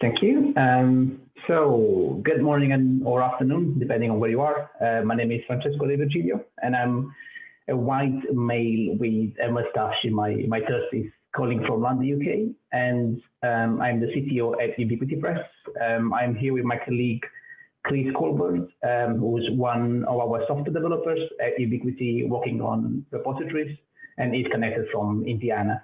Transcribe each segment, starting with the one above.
Thank you. So good morning or afternoon, depending on where you are. My name is Francesco De Virgilio, and I'm a white male with a mustache in my 30s, calling from London, UK. And I'm the CTO at Ubiquity Press. I'm here with my colleague, Chris Colvard, who's one of our software developers at Ubiquity working on repositories, and is connected from Indiana.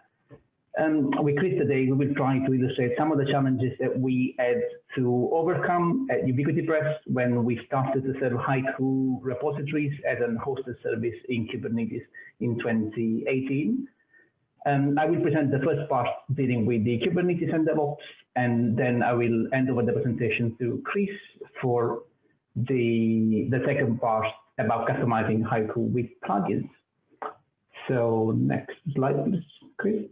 With Chris today, we will try to illustrate some of the challenges that we had to overcome at Ubiquity Press when we started to serve Hyku repositories as a hosted service in Kubernetes in 2018. I will present the first part dealing with the Kubernetes and DevOps, and then I will hand over the presentation to Chris for the second part about customizing Hyku with plugins. So next slide, please, Chris.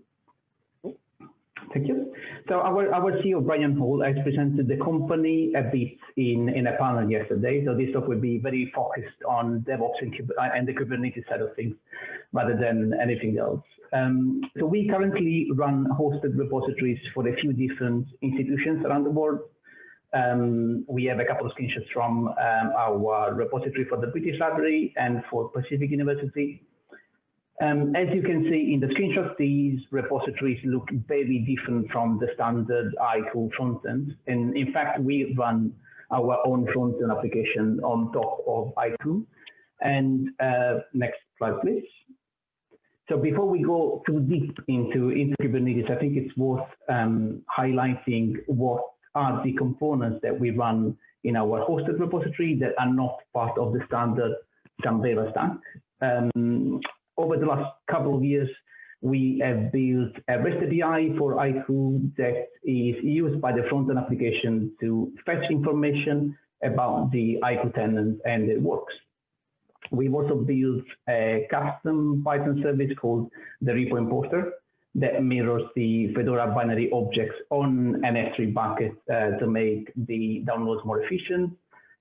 Thank you. So our CEO, Brian Hall, has presented the company a bit in a panel yesterday. So this talk will be very focused on DevOps and the Kubernetes side of things rather than anything else. So we currently run hosted repositories for a few different institutions around the world. We have a couple of screenshots from our repository for the British Library and for Pacific University. As you can see in the screenshot, these repositories look very different from the standard Hyku frontend. And in fact, we run our own frontend application on top of Hyku. And next slide, please. So before we go too deep into Kubernetes, I think it's worth highlighting what are the components that we run in our hosted repository that are not part of the standard Samvera stack. Over the last couple of years, we have built a REST API for Hyku that is used by the front-end application to fetch information about the Hyku tenant and it works. We've also built a custom Python service called the repo importer that mirrors the Fedora binary objects on an S3 bucket to make the downloads more efficient.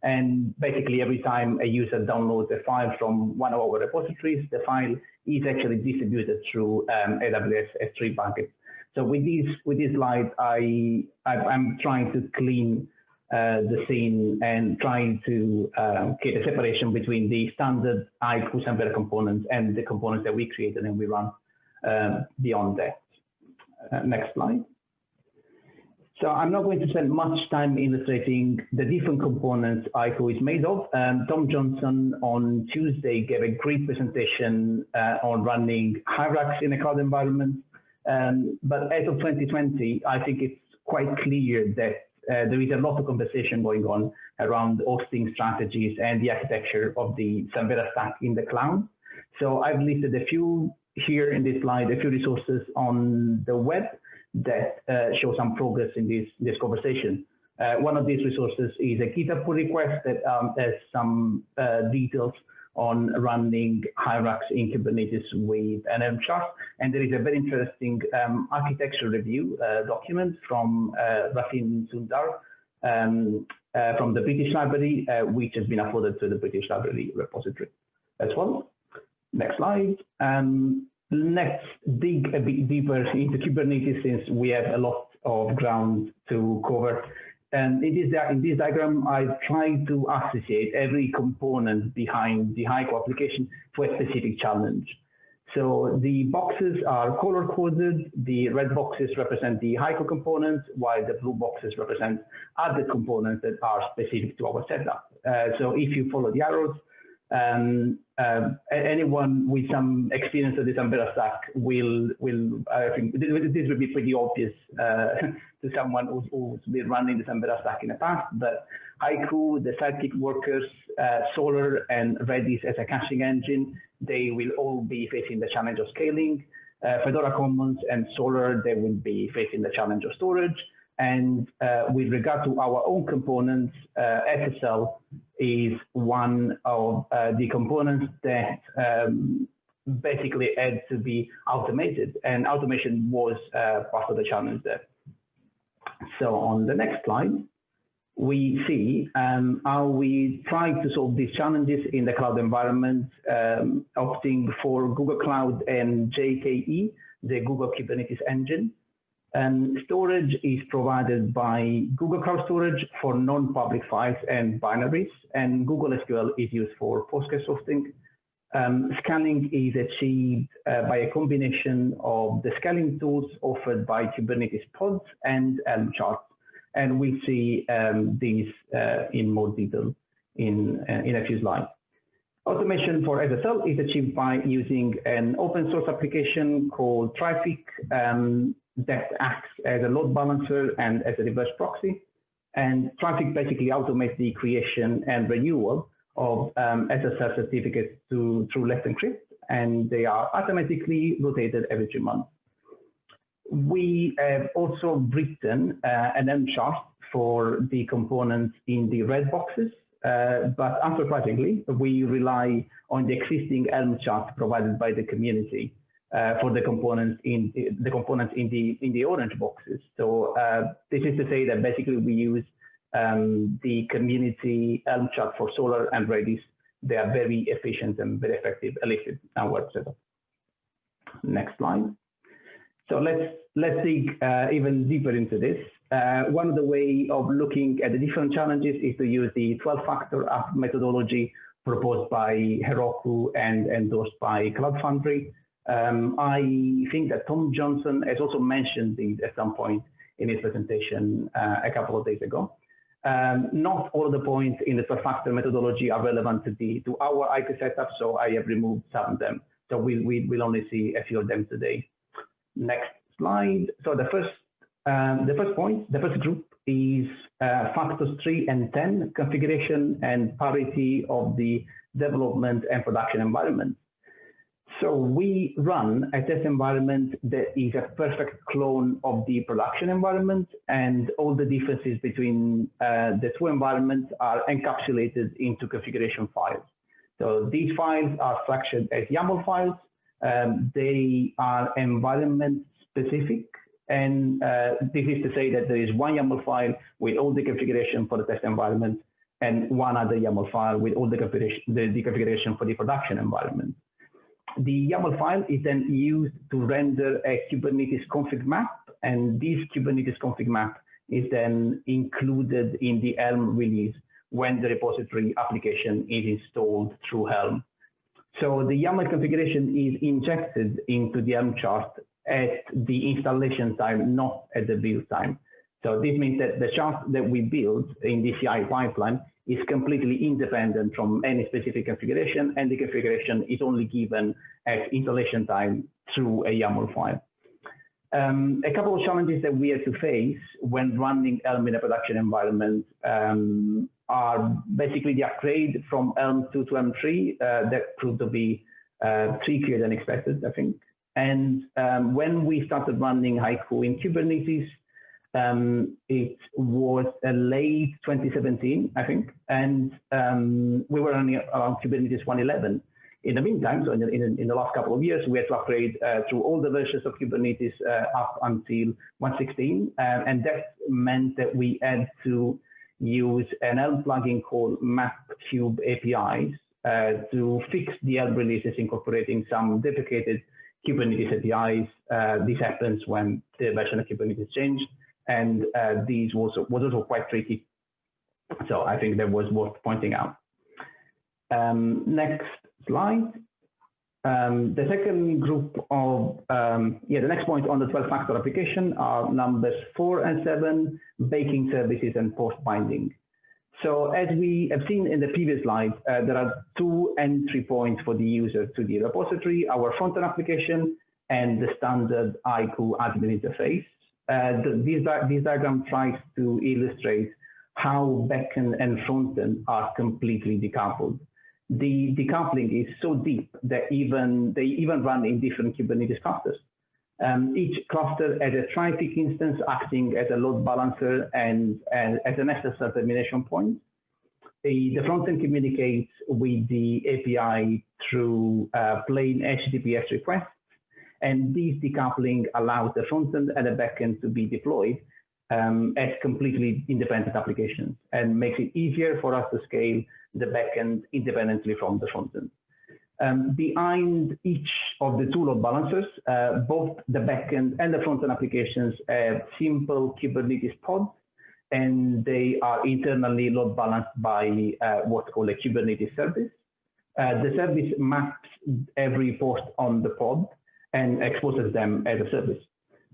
And basically, every time a user downloads a file from one of our repositories, the file is actually distributed through AWS S3 bucket. So with this slide, I'm trying to clean the scene and trying to create a separation between the standard Hyku Samvera components and the components that we created and we run beyond that. Next slide. So I'm not going to spend much time illustrating the different components Hyku is made of. Tom Johnson on Tuesday gave a great presentation on running hierarchs in a cloud environment. But as of 2020, I think it's quite clear that there is a lot of conversation going on around hosting strategies and the architecture of the Samvera stack in the cloud. So I've listed a few here in this slide, a few resources on the web that show some progress in this conversation. One of these resources is a GitHub pull request that has some details on running hierarchs in Kubernetes with an Helm chart. And there is a very interesting architecture review document from Ratin Sundar from the British Library, which has been uploaded to the British Library repository as well. Next slide. Let's dig a bit deeper into Kubernetes since we have a lot of ground to cover. And in this diagram, I've tried to associate every component behind the Hyku application to a specific challenge. So the boxes are color-coded. The red boxes represent the Hyku components, while the blue boxes represent other components that are specific to our setup. So if you follow the arrows, anyone with some experience of the Samvera stack will I think this will be pretty obvious to someone who's been running the Samvera stack in the past. But Hyku, the Sidekick workers, Solar, and Redis as a caching engine, they will all be facing the challenge of scaling. Fedora Commons and Solar, they will be facing the challenge of storage. And with regard to our own components, SSL is one of the components that basically had to be automated, and automation was part of the challenge there. So on the next slide, we see how we try to solve these challenges in the cloud environment, opting for Google Cloud and JKE, the Google Kubernetes engine. Storage is provided by Google Cloud Storage for non-public files and binaries, and Google SQL is used for Postgres hosting. Scaling is achieved by a combination of the scaling tools offered by Kubernetes pods and Helm charts. And we'll see these in more detail in a few slides. Automation for SSL is achieved by using an open source application called Traffic that acts as a load balancer and as a reverse proxy. And Traffic basically automates the creation and renewal of SSL certificates through Let's Encrypt, and they are automatically rotated every 3 months. We have also written an Helm chart for the components in the red boxes, but unsurprisingly, we rely on the existing Helm chart provided by the community for the components in the orange boxes. So this is to say that basically we use the community Helm chart for Solar and Redis. They are very efficient and very effective, at least in our setup. Next slide. So let's dig even deeper into this. One of the ways of looking at the different challenges is to use the 12-factor methodology proposed by Heroku and endorsed by Cloud Foundry. I think that Tom Johnson has also mentioned these at some point in his presentation a couple of days ago. Not all of the points in the 12-factor methodology are relevant to our Hyku setup, so I have removed some of them. So we'll only see a few of them today. Next slide. So the first group is factors 3 and 10, configuration and parity of the development and production environment. So we run a test environment that is a perfect clone of the production environment, and all the differences between the two environments are encapsulated into configuration files. So these files are structured as YAML files. They are environment specific, and this is to say that there is one YAML file with all the configuration for the test environment and one other YAML file with all the configuration for the production environment. The YAML file is then used to render a Kubernetes config map, and this Kubernetes config map is then included in the Helm release when the repository application is installed through Helm. So the YAML configuration is injected into the Helm chart at the installation time, not at the build time. So this means that the chart that we build in the CI pipeline is completely independent from any specific configuration, and the configuration is only given at installation time through a YAML file. A couple of challenges that we have to face when running Helm in a production environment are basically the upgrade from Helm 2 to Helm 3 that proved to be trickier than expected, I think. And when we started running Hyku in Kubernetes, it was late 2017, I think, and we were running around Kubernetes 1.11. In the meantime, so in the last couple of years, we had to upgrade through all the versions of Kubernetes up until 1.16, and that meant that we had to use an Helm plugin called MapKube APIs to fix the Helm releases, incorporating some deprecated Kubernetes APIs. This happens when the version of Kubernetes changed, and these was also quite tricky. So I think that was worth pointing out. Next slide. The second group of, the next point on the 12-factor application are numbers 4 and 7, baking services and post binding. So as we have seen in the previous slide, there are two entry points for the user to the repository, our front-end application and the standard Hyku admin interface. This diagram tries to illustrate how backend and frontend are completely decoupled. The decoupling is so deep that they even run in different Kubernetes clusters. Each cluster has a Traffic instance acting as a load balancer and as an SSL termination point. The frontend communicates with the API through plain HTTPS requests, and this decoupling allows the frontend and the backend to be deployed as completely independent applications and makes it easier for us to scale the backend independently from the frontend. Behind each of the two load balancers, both the backend and the front-end applications have simple Kubernetes pods, and they are internally load balanced by what's called a Kubernetes service. The service maps every port on the pod and exposes them as a service.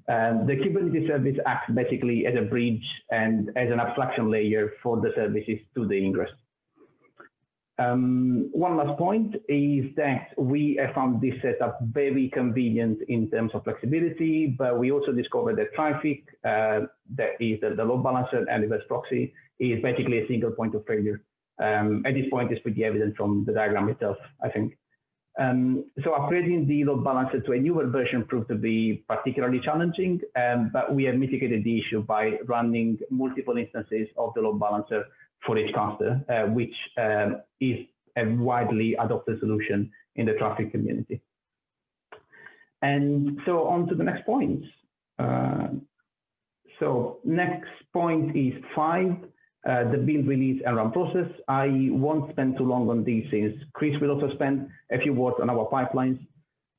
The Kubernetes service acts basically as a bridge and as an abstraction layer for the services to the ingress. One last point is that we have found this setup very convenient in terms of flexibility, but we also discovered that traffic, that is the load balancer and reverse proxy, is basically a single point of failure. At this point, it's pretty evident from the diagram itself, I think. So upgrading the load balancer to a newer version proved to be particularly challenging, but we have mitigated the issue by running multiple instances of the load balancer for each cluster, which is a widely adopted solution in the traffic community. And so on to the next point. So next point is 5, the build, release, and run process. I won't spend too long on these since Chris will also spend a few words on our pipelines.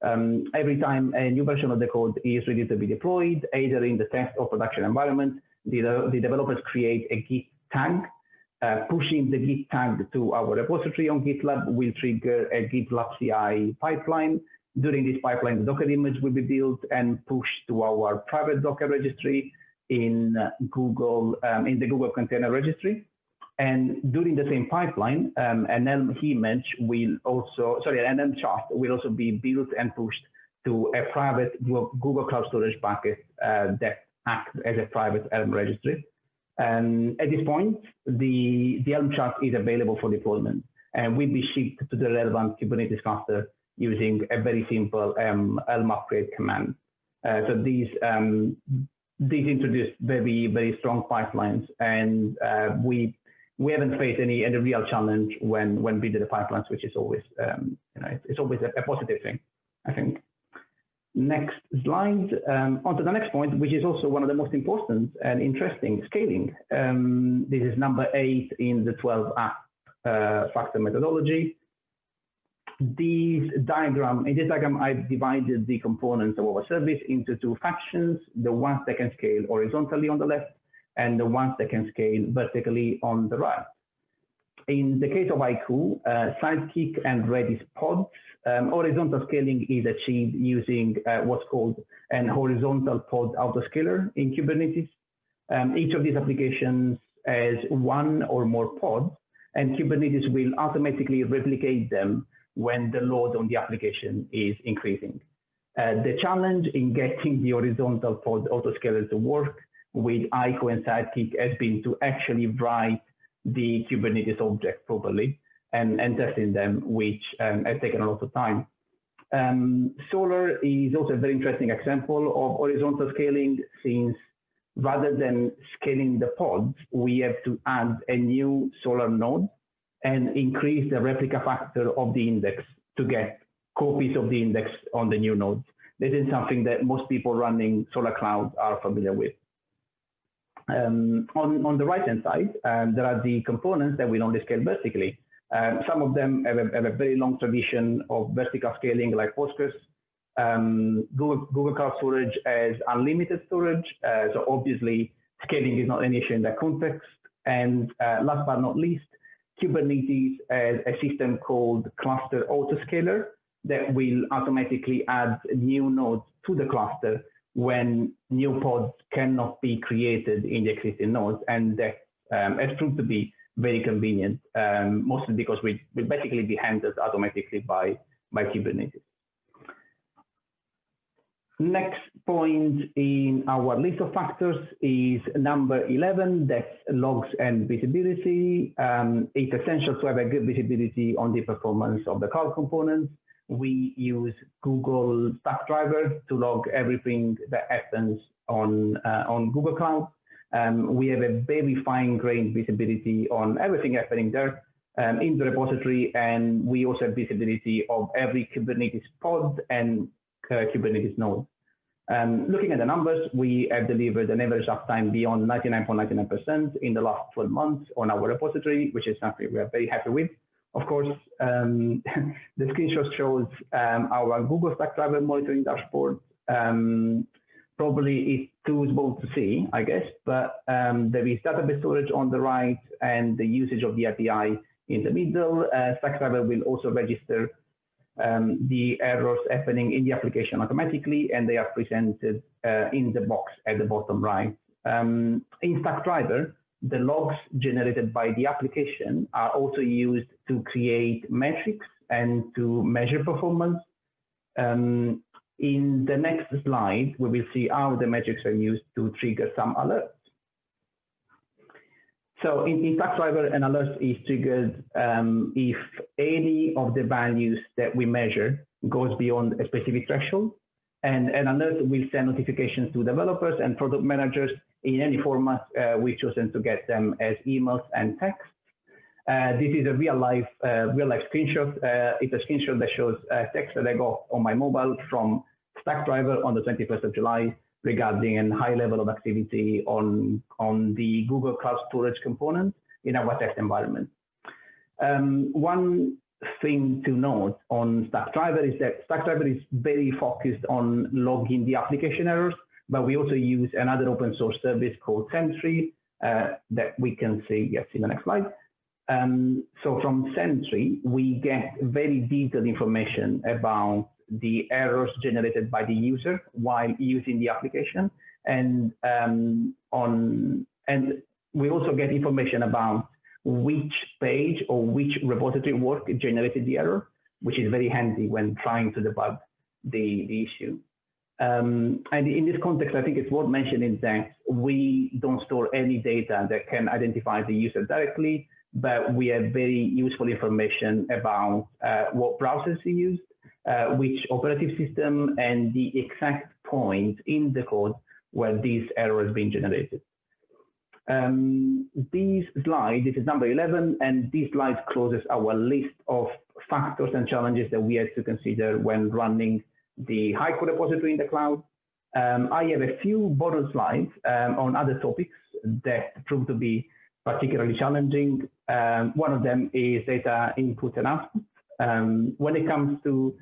Every time a new version of the code is ready to be deployed, either in the test or production environment, the developers create a Git tag. Pushing the Git tag to our repository on GitLab will trigger a GitLab CI pipeline. During this pipeline, the Docker image will be built and pushed to our private Docker registry in Google, in the Google Container Registry. And during the same pipeline, an Elm image will also, an Elm chart will also be built and pushed to a private Google Cloud Storage bucket that acts as a private Elm registry. At this point, the Elm chart is available for deployment and will be shipped to the relevant Kubernetes cluster using a very simple Elm upgrade command. So these introduced very strong pipelines, and we haven't faced any real challenge when building the pipelines, which is always it's always a positive thing, I think. Next slide. On to the next point, which is also one of the most important and interesting, scaling. This is number 8 in the 12 app factor methodology. In this diagram, I've divided the components of our service into two factions, the ones that can scale horizontally on the left and the ones that can scale vertically on the right. In the case of Hyku, Sidekick and Redis pods, horizontal scaling is achieved using what's called an horizontal pod autoscaler in Kubernetes. Each of these applications has one or more pods, and Kubernetes will automatically replicate them when the load on the application is increasing. The challenge in getting the horizontal pod autoscaler to work with Hyku and Sidekick has been to actually write the Kubernetes object properly and testing them, which has taken a lot of time. Solar is also a very interesting example of horizontal scaling, since rather than scaling the pods, we have to add a new Solar node and increase the replica factor of the index to get copies of the index on the new nodes. This is something that most people running Solar Cloud are familiar with. On the right-hand side, there are the components that will only scale vertically. Some of them have a very long tradition of vertical scaling, like Postgres. Google Cloud Storage has unlimited storage, so obviously scaling is not an issue in that context. And last but not least, Kubernetes has a system called Cluster Autoscaler that will automatically add new nodes to the cluster when new pods cannot be created in the existing nodes, and that has proved to be very convenient, mostly because we will basically be handled automatically by Kubernetes. Next point in our list of factors is number 11, that's logs and visibility. It's essential to have a good visibility on the performance of the cloud components. We use Google Stackdriver to log everything that happens on Google Cloud. We have a very fine-grained visibility on everything happening there in the repository, and we also have visibility of every Kubernetes pod and Kubernetes node. Looking at the numbers, we have delivered an average uptime beyond 99.99% in the last 12 months on our repository, which is something we are very happy with. Of course, the screenshot shows our Google Stackdriver monitoring dashboard. Probably it's too small to see, I guess, but there is database storage on the right and the usage of the API in the middle. Stackdriver will also register the errors happening in the application automatically, and they are presented in the box at the bottom right. In Stackdriver, the logs generated by the application are also used to create metrics and to measure performance. In the next slide, we will see how the metrics are used to trigger some alerts. So in Stackdriver, an alert is triggered if any of the values that we measure goes beyond a specific threshold. And an alert will send notifications to developers and product managers in any format. We've chosen to get them as emails and text. This is a real life screenshot. It's a screenshot that shows text that I got on my mobile from Stackdriver on the 21st of July regarding a high level of activity on the Google Cloud Storage component in our test environment. One thing to note on Stackdriver is that Stackdriver is very focused on logging the application errors, but we also use another open source service called Sentry that we can see, yes, in the next slide. So from Sentry, we get very detailed information about the errors generated by the user while using the application, and we also get information about which page or which repository work generated the error, which is very handy when trying to debug the issue. And in this context, I think it's worth mentioning that we don't store any data that can identify the user directly, but we have very useful information about what browsers he used, which operative system, and the exact point in the code where this error has been generated. This slide, this is number 11, and this slide closes our list of factors and challenges that we had to consider when running the Hyku repository in the cloud. I have a few bonus slides on other topics that prove to be particularly challenging. One of them is data input and output. When it comes to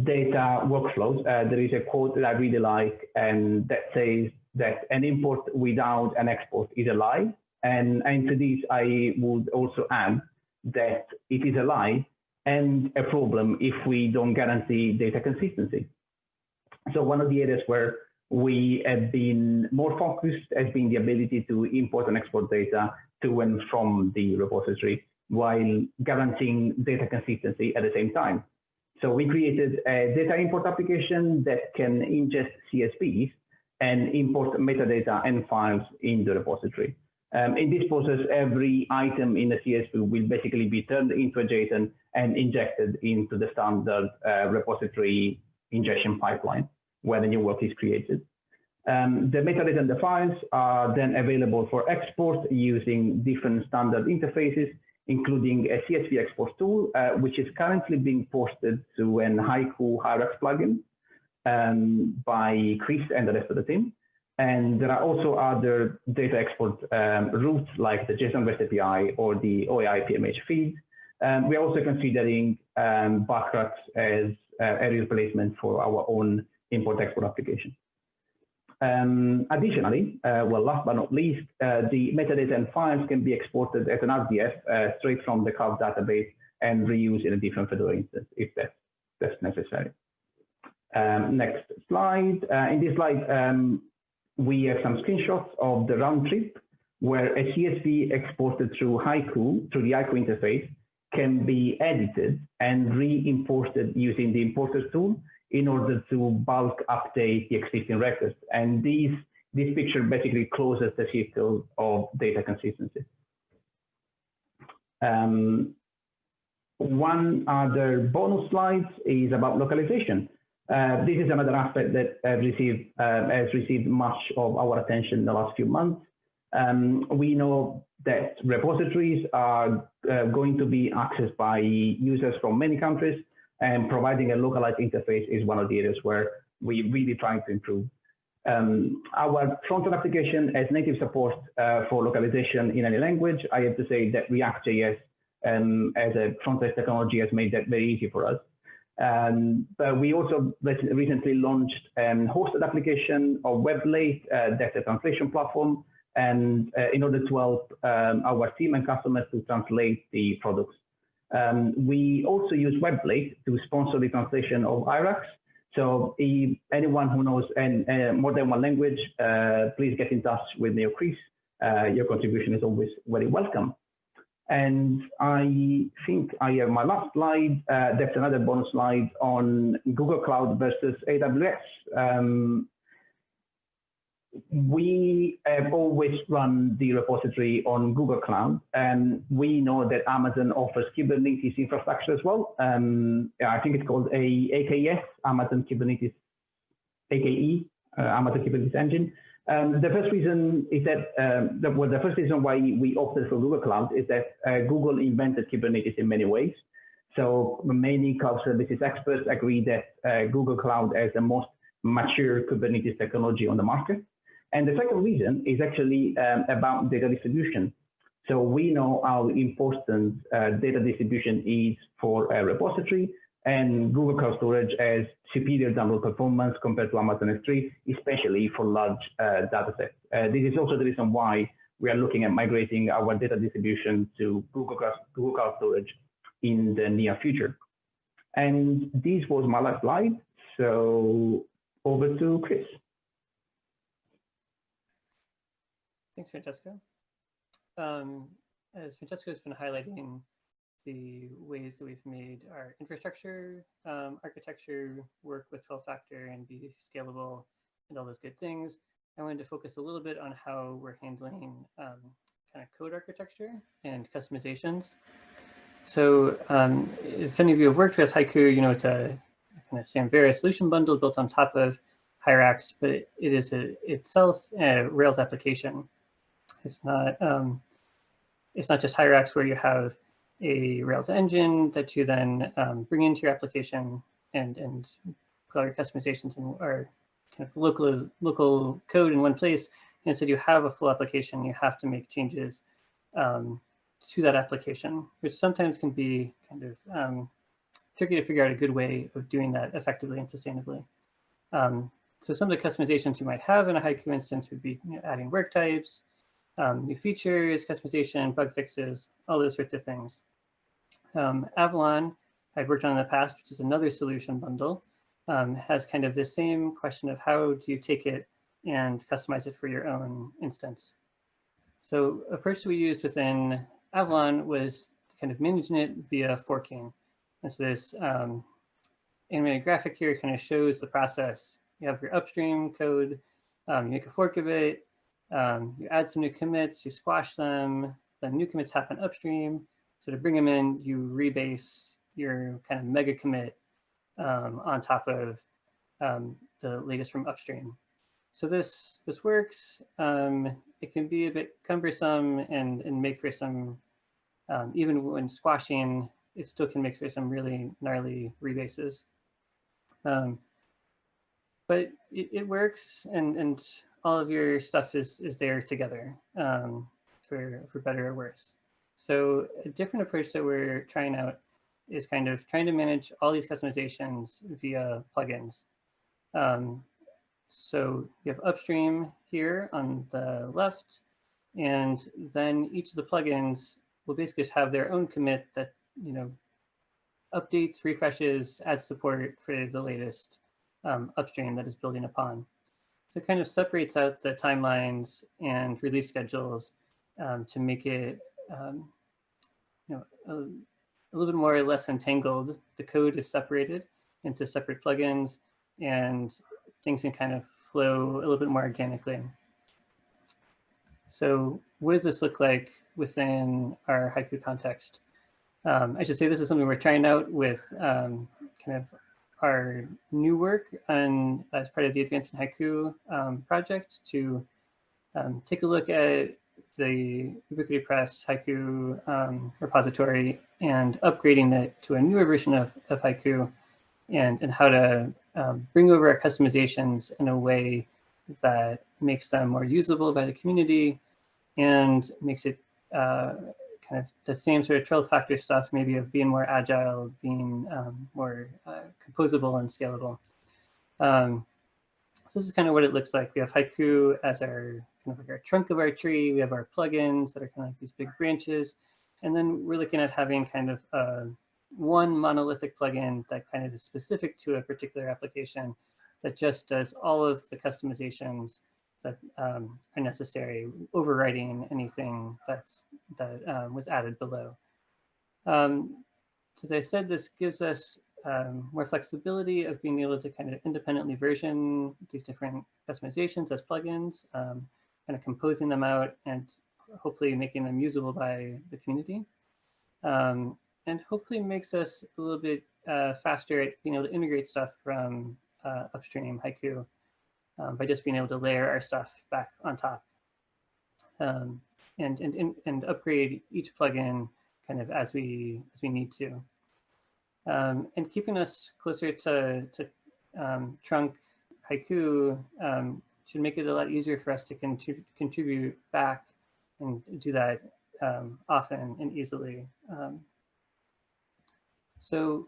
data workflows, there is a quote that I really like, and that says that an import without an export is a lie. And to this, I would also add that it is a lie and a problem if we don't guarantee data consistency. So one of the areas where we have been more focused has been the ability to import and export data to and from the repository while guaranteeing data consistency at the same time. So we created a data import application that can ingest CSVs and import metadata and files in the repository. In this process, every item in the CSV will basically be turned into a JSON and injected into the standard repository ingestion pipeline where the new work is created. The metadata and the files are then available for export using different standard interfaces, including a CSV export tool, which is currently being posted to an Hyku Hierarch plugin by Chris and the rest of the team. And there are also other data export routes like the JSON REST API or the OAI PMH feed. We are also considering Backrux as a replacement for our own import-export application. Additionally, well, last but not least, the metadata and files can be exported as an RDF straight from the cloud database and reused in a different Fedora instance if that's necessary. Next slide. In this slide, we have some screenshots of the round trip where a CSV exported through Hyku, through the Hyku interface, can be edited and re-imported using the importers tool in order to bulk update the existing records. And this picture basically closes the circle of data consistency. One other bonus slide is about localization. This is another aspect that has received much of our attention in the last few months. We know that repositories are going to be accessed by users from many countries, and providing a localized interface is one of the areas where we really trying to improve. Our front-end application has native support for localization in any language. I have to say that React.js as a front-end technology has made that very easy for us. But we also recently launched hosted application of WebLate, that's a translation platform, and in order to help our team and customers to translate the products. We also use WebLate to sponsor the translation of IRACs. So if anyone who knows more than one language, please get in touch with me or Chris. Your contribution is always very welcome. And I think I have my last slide. That's another bonus slide on Google Cloud versus AWS. We have always run the repository on Google Cloud, and we know that Amazon offers Kubernetes infrastructure as well. I think it's called AKS, Amazon Kubernetes, AKE, Amazon Kubernetes Engine. The first reason is that, the first reason why we opted for Google Cloud is that Google invented Kubernetes in many ways. So many cloud services experts agree that Google Cloud has the most mature Kubernetes technology on the market. And the second reason is actually about data distribution. So we know how important data distribution is for a repository, and Google Cloud Storage has superior download performance compared to Amazon S3, especially for large data sets. This is also the reason why we are looking at migrating our data distribution to Google Cloud Storage in the near future. And this was my last slide. So over to Chris. Thanks, Francesco. As Francesco has been highlighting the ways that we've made our infrastructure architecture work with 12-factor and be scalable and all those good things, I wanted to focus a little bit on how we're handling kind of code architecture and customizations. So if any of you have worked with Hyku, you know it's a kind of Samvera solution bundle built on top of Hyrax, but it is itself a Rails application. It's not just Hyrax where you have a Rails engine that you then bring into your application and put all your customizations or kind of local code in one place. And instead you have a full application, you have to make changes to that application, which sometimes can be kind of tricky to figure out a good way of doing that effectively and sustainably. So some of the customizations you might have in a Hyku instance would be adding work types, new features, customization, bug fixes, all those sorts of things. Avalon, I've worked on in the past, which is another solution bundle, has kind of the same question of how do you take it and customize it for your own instance. So approach that we used within Avalon was kind of managing it via forking. And so this animated graphic here kind of shows the process. You have your upstream code, you make a fork of it, you add some new commits, you squash them, then new commits happen upstream. So to bring them in, you rebase your kind of mega commit on top of the latest from upstream. So this works. It can be a bit cumbersome and make for some, even when squashing, it still can make for some really gnarly rebases. But it works, and all of your stuff is there together for better or worse. So a different approach that we're trying out is kind of trying to manage all these customizations via plugins. So you have upstream here on the left, and then each of the plugins will basically just have their own commit that updates, refreshes, adds support for the latest upstream that is building upon. So it kind of separates out the timelines and release schedules to make it a little bit more or less entangled. The code is separated into separate plugins, and things can kind of flow a little bit more organically. So what does this look like within our Hyku context? I should say this is something we're trying out with kind of our new work and as part of the Advanced in Hyku project to take a look at the Ubiquity Press Hyku repository and upgrading it to a newer version of Hyku and how to bring over our customizations in a way that makes them more usable by the community and makes it kind kind of the same sort of 12-factor stuff, maybe of being more agile, being more composable and scalable. So this is kind of what it looks like. We have Hyku as our kind of like our trunk of our tree. We have our plugins that are kind of like these big branches. And then we're looking at having kind of one monolithic plugin that kind of is specific to a particular application that just does all of the customizations that are necessary, overriding anything that was added below. So as I said, this gives us more flexibility of being able to kind of independently version these different customizations as plugins, kind of composing them out and hopefully making them usable by the community. And hopefully makes us a little bit faster at being able to integrate stuff from upstream Hyku by just being able to layer our stuff back on top and upgrade each plugin kind of as we need to. And keeping us closer to trunk Hyku should make it a lot easier for us to contribute back and do that often and easily. So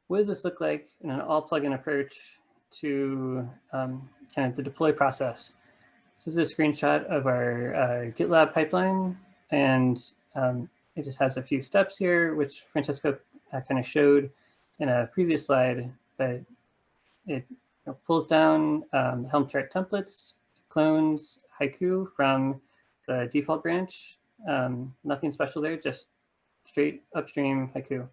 what does this look like in an all plugin approach to kind of the deploy process? This is a screenshot of our GitLab pipeline, and it just has a few steps here, which Francesco kind of showed in a previous slide, but it pulls down Helm chart templates, clones Hyku from the default branch. Nothing special there, just straight upstream Hyku.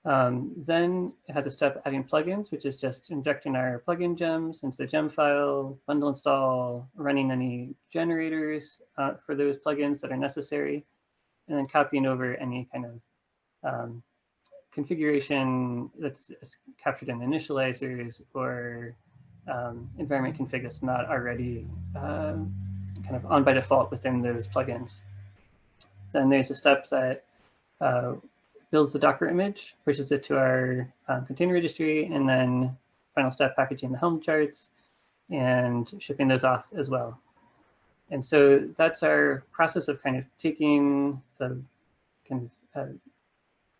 Then it has a step adding plugins, which is just injecting our plugin gems into the gem file, bundle install, running any generators for those plugins that are necessary, and then copying over any kind of configuration that's captured in initializers or environment config that's not already kind of on by default within those plugins. Then there's a step that builds the Docker image, pushes it to our container registry, and then final step packaging the Helm charts and shipping those off as well. And so that's our process of kind of taking the kind of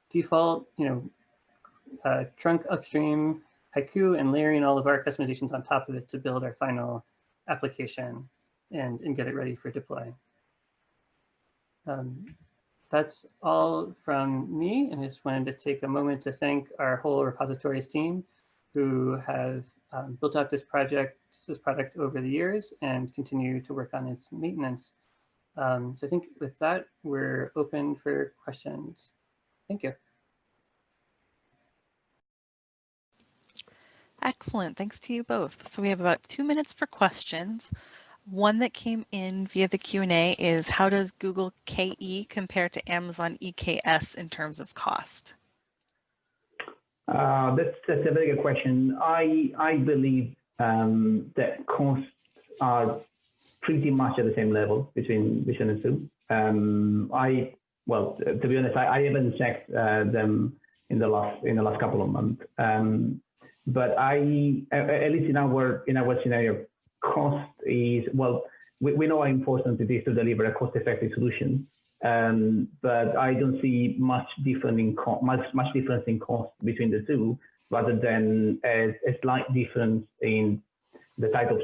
default, trunk upstream Hyku and layering all of our customizations on top of it to build our final application and get it ready for deploy. That's all from me, and I just wanted to take a moment to thank our whole repositories team who have built out this product over the years and continue to work on its maintenance. So I think with that, we're open for questions. Thank you. Excellent, thanks to you both. So we have about 2 minutes for questions. One that came in via the Q&A is, how does Google KE compare to Amazon EKS in terms of cost? That's a very good question. I believe that costs are pretty much at the same level between the two. Well, to be honest, I haven't checked them in the last couple of months. But at least in our scenario, cost is, well, we know how important it is to deliver a cost-effective solution, but I don't see much difference in cost between the two, rather than a slight difference in the type of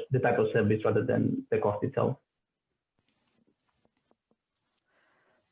service rather than the cost itself.